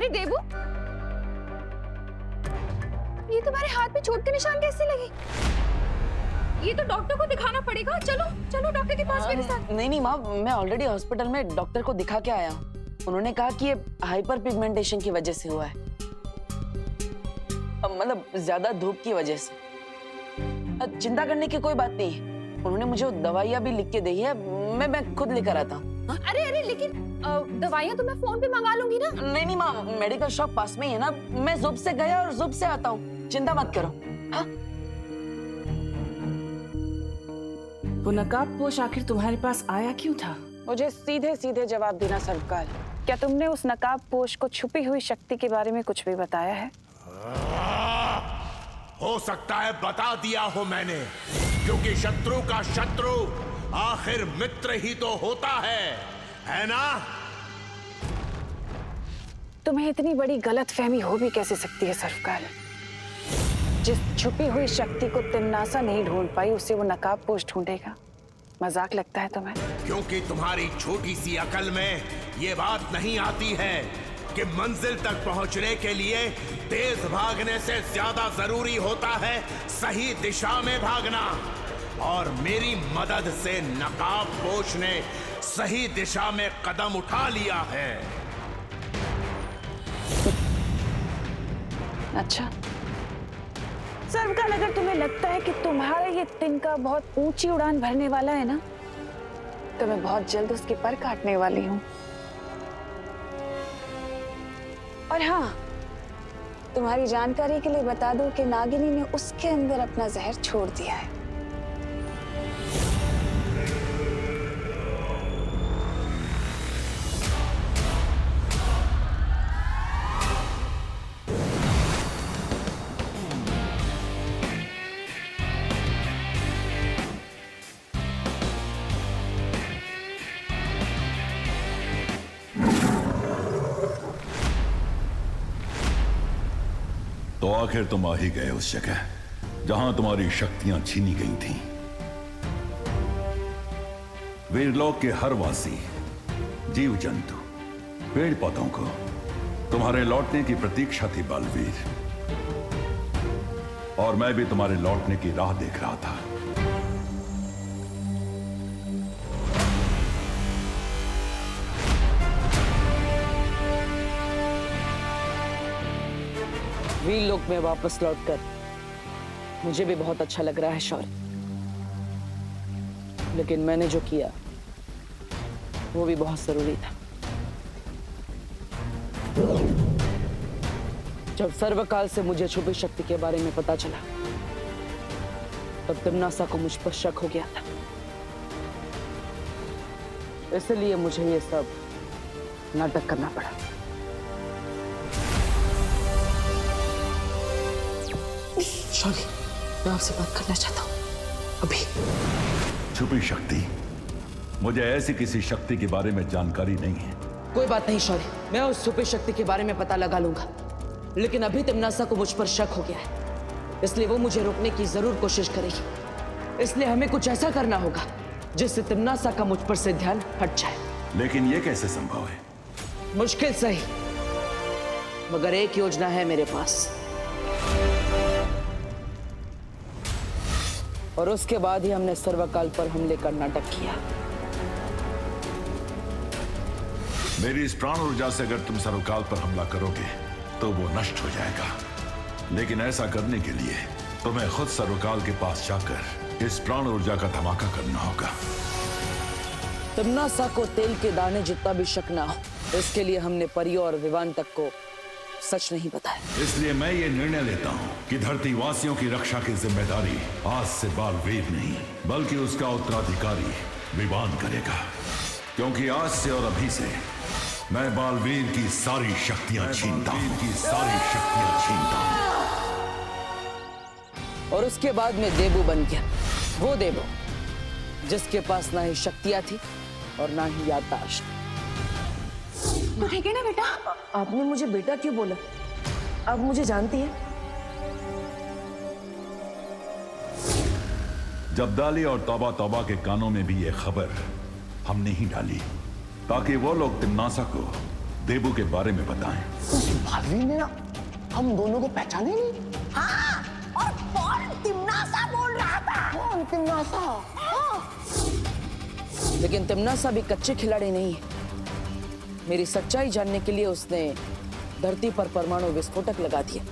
अरे देबू, ये तुम्हारे हाथ पे चोट के निशान कैसे लगे? ये तो डॉक्टर को दिखाना पड़ेगा। चलो चलो डॉक्टर के पास मेरे साथ। नहीं नहीं माँ, मैं ऑलरेडी हॉस्पिटल में डॉक्टर को दिखा के आया हूँ। उन्होंने कहा कि ये हाइपर पिगमेंटेशन की वजह से हुआ है, मतलब ज्यादा धूप की वजह से। चिंता करने की कोई बात नहीं है। उन्होंने मुझे दवाइयाँ भी लिख के दी है, मैं खुद लेकर आता हूँ। अरे अरे लेकिन दवाइयाँ तो मैं फोन पे मंगा लूंगी ना। नहीं नहीं माँ, मेडिकल शॉप पास में ही है ना, मैं जुब से गया और जुब से आता हूँ, चिंता मत करो। हाँ? वो नकाबपोश आखिर तुम्हारे पास आया क्यों था? मुझे सीधे सीधे जवाब देना सरकार। क्या तुमने उस नकाबपोश को छुपी हुई शक्ति के बारे में कुछ भी बताया है? हो सकता है बता दिया हो मैंने, क्योंकि शत्रु का शत्रु आखिर मित्र ही तो होता है ना? तुम्हें इतनी बड़ी गलतफहमी हो भी कैसे सकती है सरकार? जिस छुपी हुई शक्ति को तिम्नासा नहीं ढूंढ पाई, उसे वो नकाबपोश ढूंढेगा। मजाक लगता है तुम्हें? क्योंकि तुम्हारी छोटी सी अकल में ये बात नहीं आती है कि मंजिल तक पहुंचने के लिए तेज भागने से ज्यादा जरूरी होता है सही दिशा में भागना। और मेरी मदद से नकाबपोश ने सही दिशा में कदम उठा लिया है। अच्छा सर्वकाल, अगर तुम्हें लगता है कि तुम्हारा ये तिनका बहुत ऊंची उड़ान भरने वाला है ना, तो मैं बहुत जल्द उसकी पर काटने वाली हूँ। और हाँ, तुम्हारी जानकारी के लिए बता दूं कि नागिनी ने उसके अंदर अपना जहर छोड़ दिया है। तो आखिर तुम आ ही गए उस जगह जहां तुम्हारी शक्तियां छीनी गई थीं। वीरलोक के हर वासी, जीव जंतु, पेड़ पौधों को तुम्हारे लौटने की प्रतीक्षा थी बालवीर, और मैं भी तुम्हारे लौटने की राह देख रहा था। वीरलोक में वापस लौटकर मुझे भी बहुत अच्छा लग रहा है शौर्य, लेकिन मैंने जो किया वो भी बहुत जरूरी था। जब सर्वकाल से मुझे छुपी शक्ति के बारे में पता चला, तब तिम्नासा को मुझ पर शक हो गया था। इसलिए मुझे ये सब नाटक करना पड़ा। शौर्य, मैं आपसे बात करना चाहता हूँ अभी। छुपी शक्ति? मुझे ऐसी किसी शक्ति के बारे में जानकारी नहीं है। कोई बात नहीं शौर्य, मैं उस छुपी शक्ति के बारे में पता लगा लूंगा, लेकिन अभी तिम्नासा को मुझ पर शक हो गया है, इसलिए वो मुझे रोकने की जरूर कोशिश करेगी। इसलिए हमें कुछ ऐसा करना होगा जिससे तिम्नासा का मुझ पर से ध्यान हट जाए। लेकिन ये कैसे संभव है? मुश्किल सही, मगर एक योजना है मेरे पास, और उसके बाद ही हमने सर्वकाल पर हमले का नाटक किया। मेरी इस प्राण ऊर्जा से अगर तुम सर्वकाल पर हमला करोगे तो वो नष्ट हो जाएगा, लेकिन ऐसा करने के लिए तुम्हें खुद सर्वकाल के पास जाकर इस प्राण ऊर्जा का धमाका करना होगा। तिम्नासा को तेल के दाने जितना भी शक ना हो, इसके लिए हमने परियों और विवान तक को सच नहीं बताया। इसलिए मैं ये निर्णय लेता हूँ कि धरती वासियों की रक्षा की जिम्मेदारी आज से बालवीर नहीं, बल्कि उसका उत्तराधिकारी विवान करेगा, क्योंकि आज से और अभी से मैं बालवीर की सारी शक्तियां छीनता हूँ, और उसके बाद में देबू बन गया, वो देबू जिसके पास ना ही शक्तियां थी और ना ही याददाश्त। तो ठीक है ना बेटा? आपने मुझे बेटा क्यों बोला? आप मुझे जानती हैं? जब्दाली और तौबा तौबा के कानों में भी ये खबर हमने ही डाली, ताकि वो लोग तिम्नासा को देबू के बारे में बताएं। उस बालवीर ने ना हम दोनों को पहचाने नहीं। हाँ, और कौन तिमनासा बोल रहा था? कौन तिमनासा? हाँ। लेकिन तिमनासा भी कच्चे खिलाड़ी नहीं है। मेरी सच्चाई जानने के लिए उसने धरती पर परमाणु विस्फोटक लगा दिया,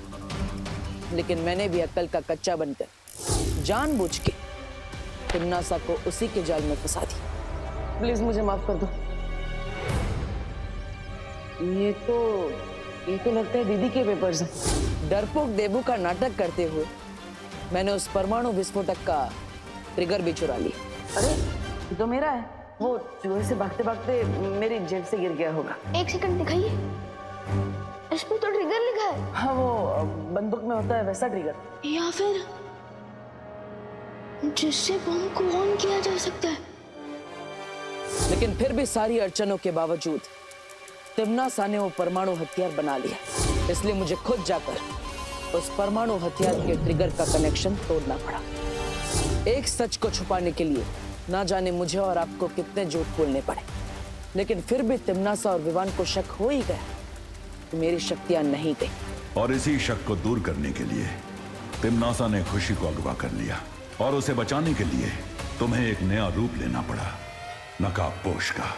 लेकिन मैंने भी अक्ल का कच्चा बनकर जानबूझ के तिमनासा को उसी के जाल में फंसा दिया। प्लीज मुझे माफ कर दो। ये तो लगता है दीदी के पेपर्स हैं। डरपोक देबू का नाटक करते हुए मैंने उस परमाणु विस्फोटक का ट्रिगर भी चुरा लिया। अरे ये तो मेरा है। वो चूहे से भागते भागते मेरी जेब से गिर गया होगा। एक सेकंड दिखाइए, इसमें तो ट्रिगर लिखा है। हाँ, वो बंदूक में होता है वैसा ट्रिगर। या फिर जिससे बम को ऑन किया जा सकता है। लेकिन फिर भी सारी अड़चनों के बावजूद तिमनासा ने वो परमाणु हथियार बना लिया, इसलिए मुझे खुद जाकर उस परमाणु हथियार के ट्रिगर का कनेक्शन तोड़ना पड़ा। एक सच को छुपाने के लिए ना जाने मुझे और आपको कितने झूठ बोलने पड़े, लेकिन फिर भी तिमनासा और विवान को शक हो ही गया कि मेरी शक्तियां नहीं गई। और इसी शक को दूर करने के लिए तिमनासा ने खुशी को अगवा कर लिया, और उसे बचाने के लिए तुम्हें एक नया रूप लेना पड़ा, नकाबपोश का।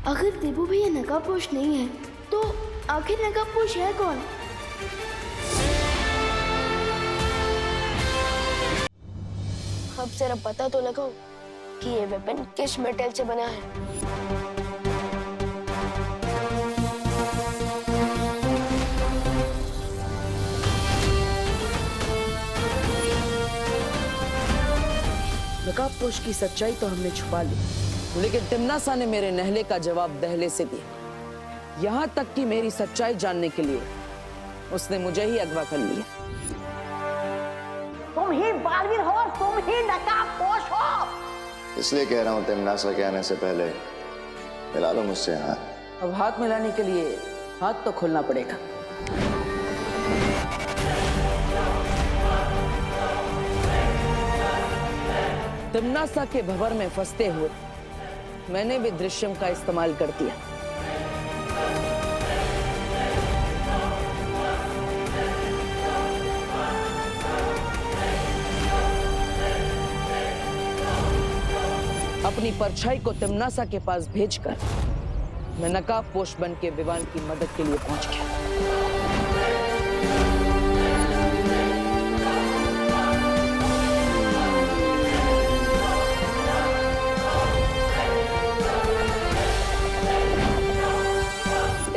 अगर देबू भैया नकाबपोश नहीं है तो आखिर नकाबपोश है कौन? अब जरा पता तो लगाओ कि ये वेपन किस मेटल से बना है। नकाबपोश की सच्चाई तो हमने छुपा ली, लेकिन तिमनासा ने मेरे नहले का जवाब दहले से दिया। यहां तक कि मेरी सच्चाई जानने के लिए उसने मुझे ही अगवा कर लिया। तुम ही बालवीर हो, तुम ही नकाबपोश हो। इसलिए कह रहा हूं तिमनासा के आने से पहले मिला लो मुझसे हाथ। अब हाथ मिलाने के लिए हाथ तो खोलना पड़ेगा। तिमनासा के भंवर में फंसते हुए मैंने भी दृश्यम का इस्तेमाल कर दिया। अपनी परछाई को तिमनासा के पास भेजकर मैं नकाबपोश बन के विवान की मदद के लिए पहुंच गया।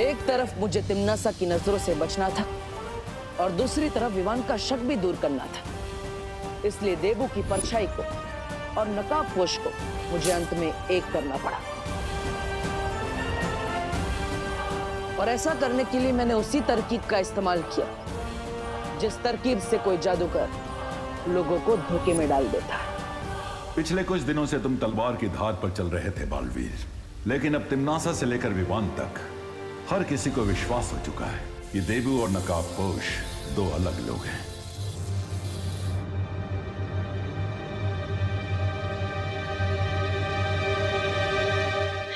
एक तरफ मुझे तिमनासा की नजरों से बचना था और दूसरी तरफ विवान का शक भी दूर करना था। इसलिए देबू की परछाई को और नकाबपोश को मुझे अंत में एक करना पड़ा। और ऐसा करने के लिए मैंने उसी तरकीब का इस्तेमाल किया जिस तरकीब से कोई जादूगर लोगों को धोखे में डाल देता है। पिछले कुछ दिनों से तुम तलवार की धार पर चल रहे थे बालवीर, लेकिन अब तिमनासा से लेकर विवान तक हर किसी को विश्वास हो चुका है कि देबू और नकाबपोश दो अलग लोग हैं।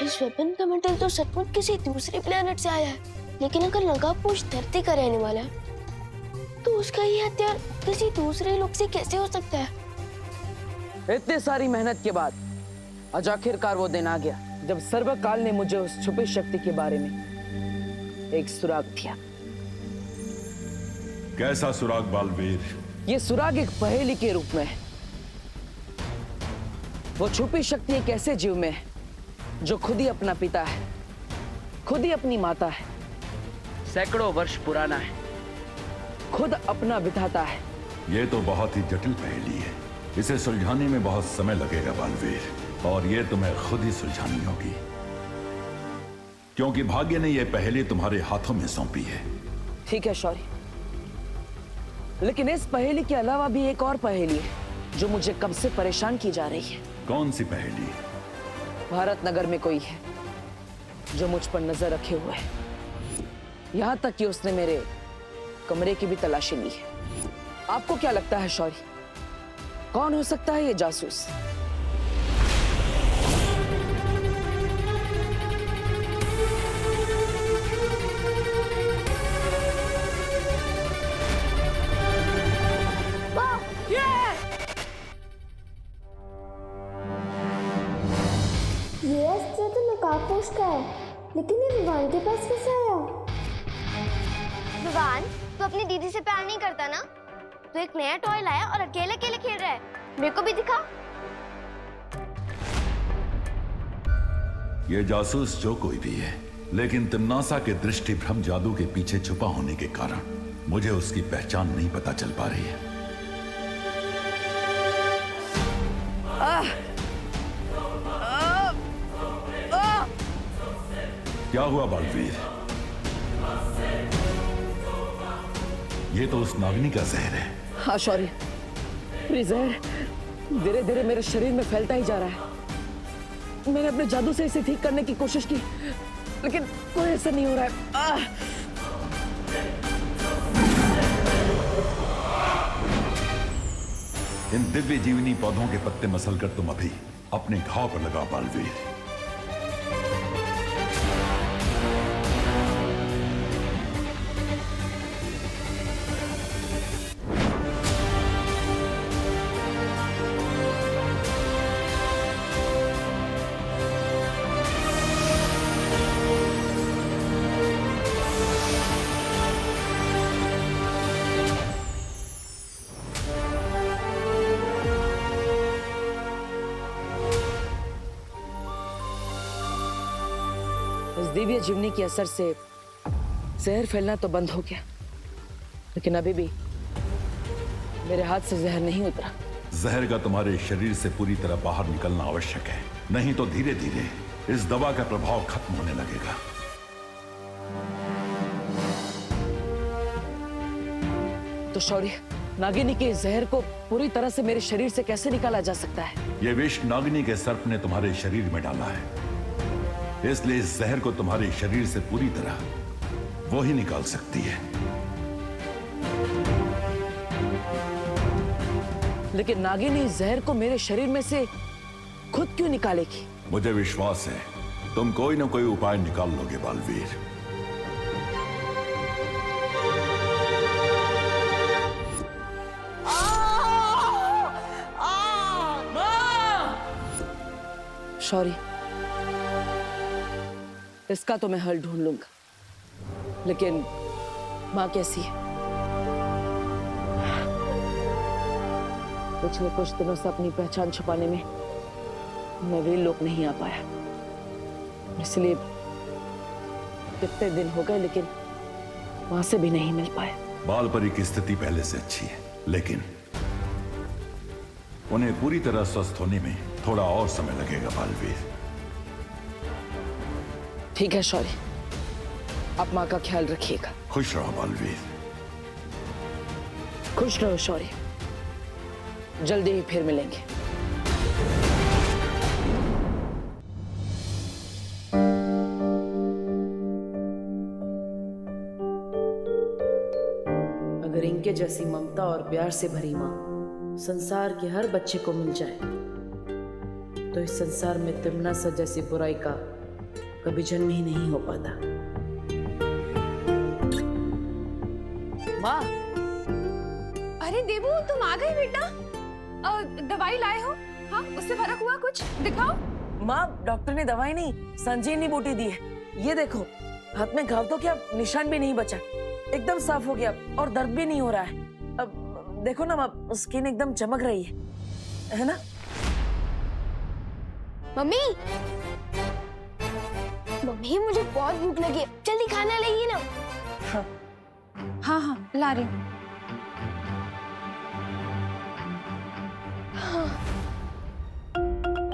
इस वेपन का मेटल तो सचमुच किसी दूसरे प्लेनेट से आया है, लेकिन अगर नकाबपोश धरती का रहने वाला है तो उसका ये हथियार किसी दूसरे लोग से कैसे हो सकता है? इतनी सारी मेहनत के बाद आज आखिरकार वो दिन आ गया जब सर्वकाल ने मुझे उस छुपी शक्ति के बारे में एक सुराग दिया। कैसा सुराग बालवीर? ये सुराग एक पहेली के रूप में है। वो छुपी शक्ति एक ऐसे जीव में है जो खुद ही अपना पिता है, खुद ही अपनी माता है, सैकड़ों वर्ष पुराना है, खुद अपना विधाता है। ये तो बहुत ही जटिल पहेली है, इसे सुलझाने में बहुत समय लगेगा बालवीर, और ये तुम्हें खुद ही सुलझानी होगी, क्योंकि भाग्य ने यह पहेली तुम्हारे हाथों में सौंपी है। ठीक है शौर्य, लेकिन इस पहेली के अलावा भी एक और पहेली है जो मुझे कब से परेशान की जा रही है। कौन सी पहेली? भारत नगर में कोई है जो मुझ पर नजर रखे हुए है। यहाँ तक कि उसने मेरे कमरे की भी तलाशी ली है। आपको क्या लगता है शौरी, कौन हो सकता है ये जासूस? ये अस्त्र तो नकाबपोश का है, लेकिन ये विवान के पास कैसे आया? विवान, तू अपनी दीदी से प्यार नहीं करता ना? तू एक नया टॉय लाया और अकेले अकेले खेल रहा है। मेरे को भी दिखा। ये जासूस जो कोई भी है, लेकिन तिम्नासा के दृष्टि भ्रम जादू के पीछे छुपा होने के कारण मुझे उसकी पहचान नहीं पता चल पा रही है। क्या हुआ बालवीर? ये तो उस नागिनी का जहर है। हाँ शौर्य, ये जहर धीरे धीरे मेरे शरीर में फैलता ही जा रहा है। मैंने अपने जादू से इसे ठीक करने की कोशिश की, लेकिन कोई असर नहीं हो रहा है। इन दिव्य जीवनी पौधों के पत्ते मसलकर तुम अभी अपने घाव पर लगाओ बालवीर। इस दिव्य जीवनी के असर से जहर फैलना तो बंद हो गया, लेकिन अभी भी मेरे हाथ से जहर नहीं उतरा। जहर का तुम्हारे शरीर से पूरी तरह बाहर निकलना आवश्यक है, नहीं तो धीरे धीरे इस दवा का प्रभाव खत्म होने लगेगा। तो शौर्य, नागिनी के जहर को पूरी तरह से मेरे शरीर से कैसे निकाला जा सकता है? यह विष नागिनी के सर्प ने तुम्हारे शरीर में डाला है, इसलिए इस जहर को तुम्हारे शरीर से पूरी तरह वो ही निकाल सकती है। लेकिन नागिनी इस जहर को मेरे शरीर में से खुद क्यों निकालेगी? मुझे विश्वास है तुम कोई ना कोई उपाय निकाल लोगे बालवीर। शौर्य, इसका तो मैं हल ढूंढ लूंगा, लेकिन माँ कैसी है? पिछले कुछ दिनों से अपनी पहचान छुपाने में मैं भी लोग नहीं आ पाया, इसलिए कितने दिन हो गए, लेकिन माँ से भी नहीं मिल पाया। बालपरी की स्थिति पहले से अच्छी है, लेकिन उन्हें पूरी तरह स्वस्थ होने में थोड़ा और समय लगेगा बालवीर। ठीक है शौर्य, आप माँ का ख्याल रखिएगा। खुश रहो बालवीर। खुश रहो शौर्य, जल्दी ही फिर मिलेंगे। अगर इनके जैसी ममता और प्यार से भरी माँ संसार के हर बच्चे को मिल जाए, तो इस संसार में तिम्नासा जैसी बुराई का कभी जन्म ही नहीं हो पाता। माँ, अरे देवू, तुम आ गए बेटा। दवाई लाए हो? हाँ, उससे फर्क हुआ कुछ? दिखाओ। माँ, डॉक्टर ने दवाई नहीं, संजीवनी बूटी दी है। ये देखो, हाथ में घाव तो क्या निशान भी नहीं बचा, एकदम साफ हो गया और दर्द भी नहीं हो रहा है। अब देखो ना माँ, स्किन एकदम चमक रही है ना? मम्मी, मम्मी मुझे बहुत भूख लगी है, जल्दी खाना लाइए ना। हाँ हाँ, ला रही हूँ।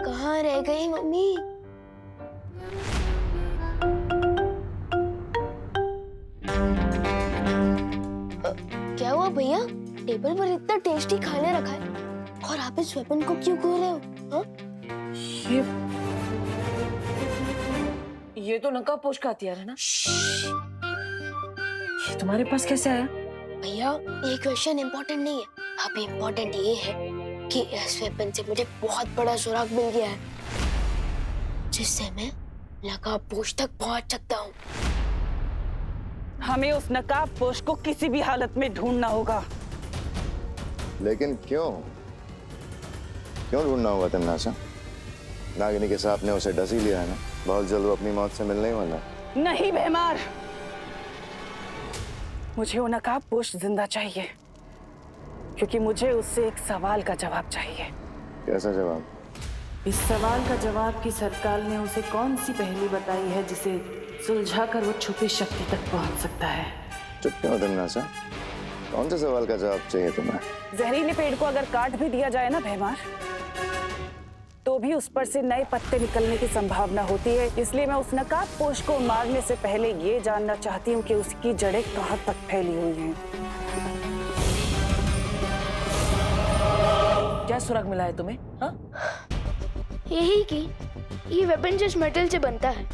कहाँ रह गई मम्मी? क्या हुआ भैया? टेबल पर इतना टेस्टी खाना रखा है और आप इस वेपन को क्यों खो रहे हो? हाँ? ये तो नकाबपोश का हथियार है ना? ये तुम्हारे पास कैसे आया? भैया ये क्वेश्चन इम्पोर्टेंट नहीं है, अभी इम्पोर्टेंट ये है कि इस वेपन से मुझे बहुत बड़ा सुराग मिल गया है जिससे मैं नकाबपोश तक पहुंच सकता हूँ। हमें उस नकाबपोश को किसी भी हालत में ढूंढना होगा। लेकिन क्यों क्यों ढूंढना होगा तन्नासा? नागिनी के सांप ने उसे डस ही लिया है ना, बहुत जल्द वो अपनी मौत से मिलने ही वाला है। नहीं बेमार, मुझे वो नकाबपोश जिंदा चाहिए क्योंकि मुझे उससे एक सवाल का जवाब चाहिए। कैसा जवाब? इस सवाल का जवाब कि सरकार ने उसे कौन सी पहेली बताई है जिसे सुलझाकर वो छुपी शक्ति तक पहुंच सकता है। चुप क्यों तन्नासा? कौन से सवाल का जवाब चाहिए तुम्हें? जहरीले पेड़ को अगर काट भी दिया जाए ना भैमार, तो भी उस पर से नए पत्ते निकलने की संभावना होती है। इसलिए मैं उस नकाबपोश को मारने से पहले ये जानना चाहती हूँ कि उसकी जड़ें कहाँ तक फैली हुई हैं। क्या सुराग मिला है तुम्हें? हाँ? यही कि ये वेपन जिस मेटल से बनता है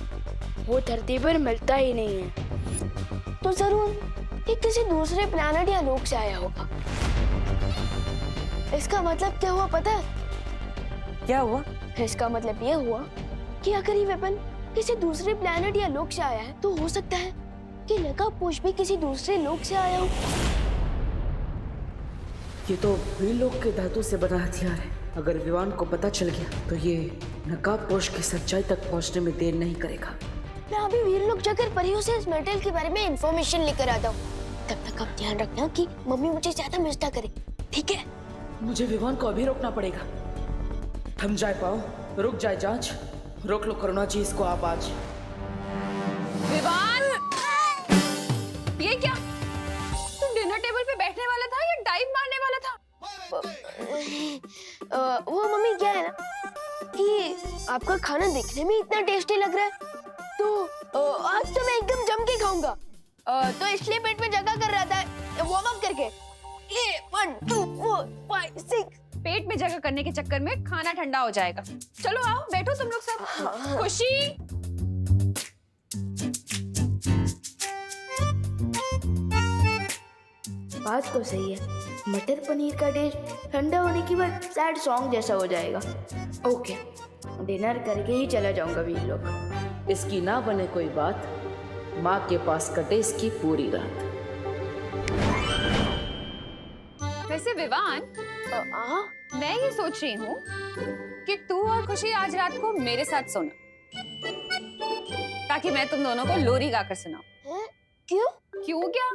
वो धरती पर मिलता ही नहीं है, तो जरूर ये किसी दूसरे प्लैनेट या लोक से आया होगा। इसका मतलब क्या हुआ पता है? क्या हुआ? इसका मतलब ये हुआ कि अगर ये वेपन किसी दूसरे प्लैनेट या लोक से आया है तो हो सकता है कि नकाबपोश भी किसी दूसरे लोक से आया हो। ये तो वीर लोक के धातु से बना हथियार है। अगर विवान को पता चल गया तो ये नकाबपोश की सच्चाई तक पहुंचने में देर नहीं करेगा। मैं अभी वीर लोक जाकर परियों से इस मेटल के बारे में इंफॉर्मेशन लेकर आता हूँ। तब तक आप ध्यान रखना कि मम्मी मुझे ज्यादा मिस ना करे, ठीक है? मुझे विवान को अभी रोकना पड़ेगा। थम जाए पाओ, रुक जाए जांच, रोक लो करुणा जी इसको आप आज। विवान, ये क्या? तुम डिनर टेबल पे बैठने वाला था या डाइव मारने वाला था? वो मम्मी क्या है ना कि आपका खाना देखने में इतना टेस्टी लग रहा है तो आज तो मैं एकदम जम के खाऊंगा, तो इसलिए पेट में जगह कर रहा था वार्म अप करके। ये 1 2 4 5 6 पेट में जगह करने के चक्कर में खाना ठंडा हो जाएगा। चलो आओ बैठो तुम लोग सब। खुशी, बात तो सही है, मटर पनीर का टेस्ट ठंडा होने के बाद सैड सॉन्ग जैसा हो जाएगा। ओके, डिनर करके ही चला जाऊंगा वीर लोग। इसकी ना बने कोई बात, माँ के पास कटे इसकी पूरी रात। वैसे विवान, मैं ये सोच रही हूँ कि तू और खुशी आज रात को मेरे साथ सोना, ताकि मैं तुम दोनों को लोरी गाकर सुनाऊं। क्यों? क्यों क्या?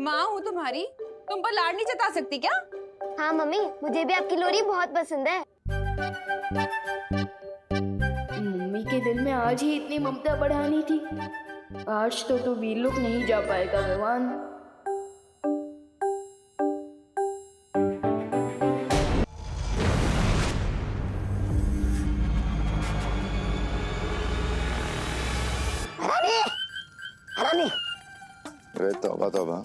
माँ हूँ तुम्हारी, तुम पर लाड नहीं जता सकती क्या? हाँ मम्मी, मुझे भी आपकी लोरी बहुत पसंद है। मम्मी के दिल में आज ही इतनी ममता बढ़ानी थी। आज तो वीर लोग नहीं जा पाएगा विवान। अरे तौबा तौबा,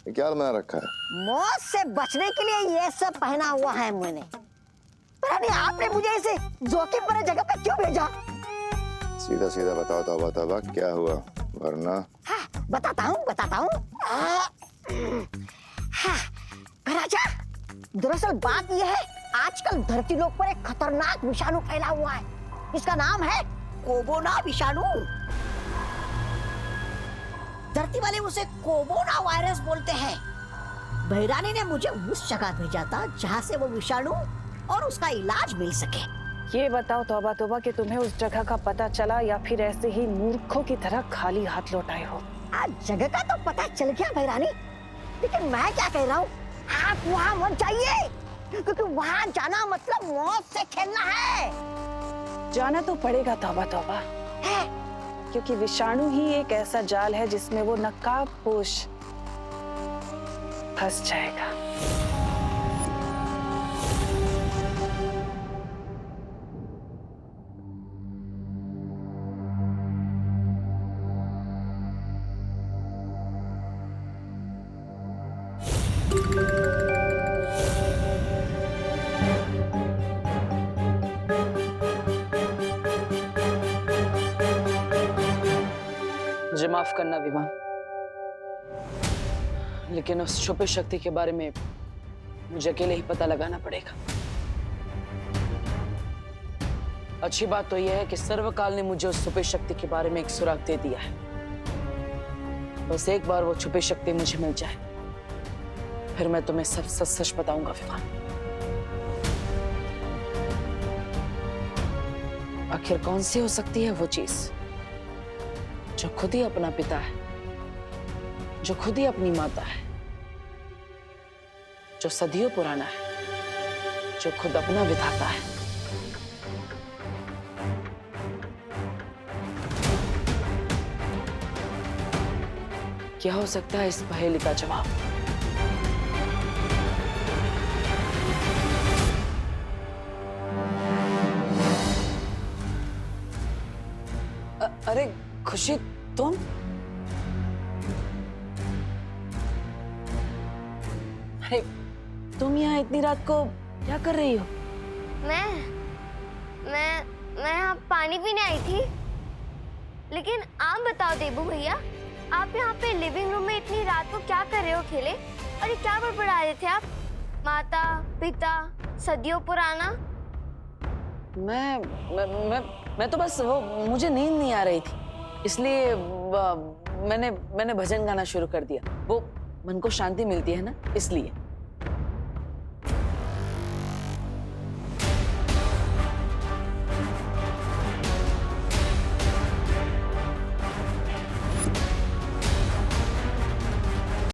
ये क्या बना रखा है? मौत से बचने के लिए ये सब पहना हुआ है मैंने। पर नहीं, आपने मुझे इसे जोखिम भरे जगह पे क्यों भेजा? सीधा सीधा बताओ तौबा तौबा, क्या हुआ? वरना हाँ, बताता हूँ। हाँ, राजा, दरअसल बात यह है, आजकल धरती लोक पर एक खतरनाक विषाणु फैला हुआ है। इसका नाम है कोरोना विषाणु। धरती वाले उसे कोरोना वायरस बोलते हैं। भैरानी ने मुझे उस जगह भेजा था जहाँ से वो विषाणु और उसका इलाज मिल सके। ये बताओ तौबा तौबा कि तुम्हें उस जगह का पता चला या फिर ऐसे ही मूर्खों की तरह खाली हाथ लौट आए हो? आज जगह का तो पता चल गया भैरानी, लेकिन मैं क्या कह रहा हूँ, आप वहाँ मत जाइए, क्योंकि वहाँ जाना मतलब मौत से खेलना है। जाना तो पड़ेगा तौबा तौबा, क्योंकि विषाणु ही एक ऐसा जाल है जिसमें वो नकाबपोश फंस जाएगा। मुझे माफ करना विवान। लेकिन उस छुपी शक्ति के बारे में मुझे अकेले ही पता लगाना पड़ेगा। अच्छी बात तो यह है कि सर्वकाल ने मुझे उस छुपी शक्ति के बारे में एक सुराग दे दिया है। बस एक बार वो छुपी शक्ति मुझे मिल जाए, फिर मैं तुम्हें सब सच सच बताऊंगा विवान। आखिर कौन सी हो सकती है वो चीज जो खुद ही अपना पिता है, जो खुद ही अपनी माता है, जो सदियों पुराना है, जो खुद अपना विधाता है। क्या हो सकता है इस पहेली का जवाब? अरे खुशी, तुम? अरे तुम यहाँ इतनी रात को क्या कर रही हो? मैं यहाँ पानी पीने आई थी। लेकिन आप बताओ देबू भैया, आप यहाँ पे लिविंग रूम में इतनी रात को क्या कर रहे हो अकेले? और ये क्या बड़बड़ा रहे थे आप? माता पिता सदियों पुराना। मैं तो बस वो मुझे नींद नहीं आ रही थी, इसलिए मैंने भजन गाना शुरू कर दिया। वो मन को शांति मिलती है ना, इसलिए।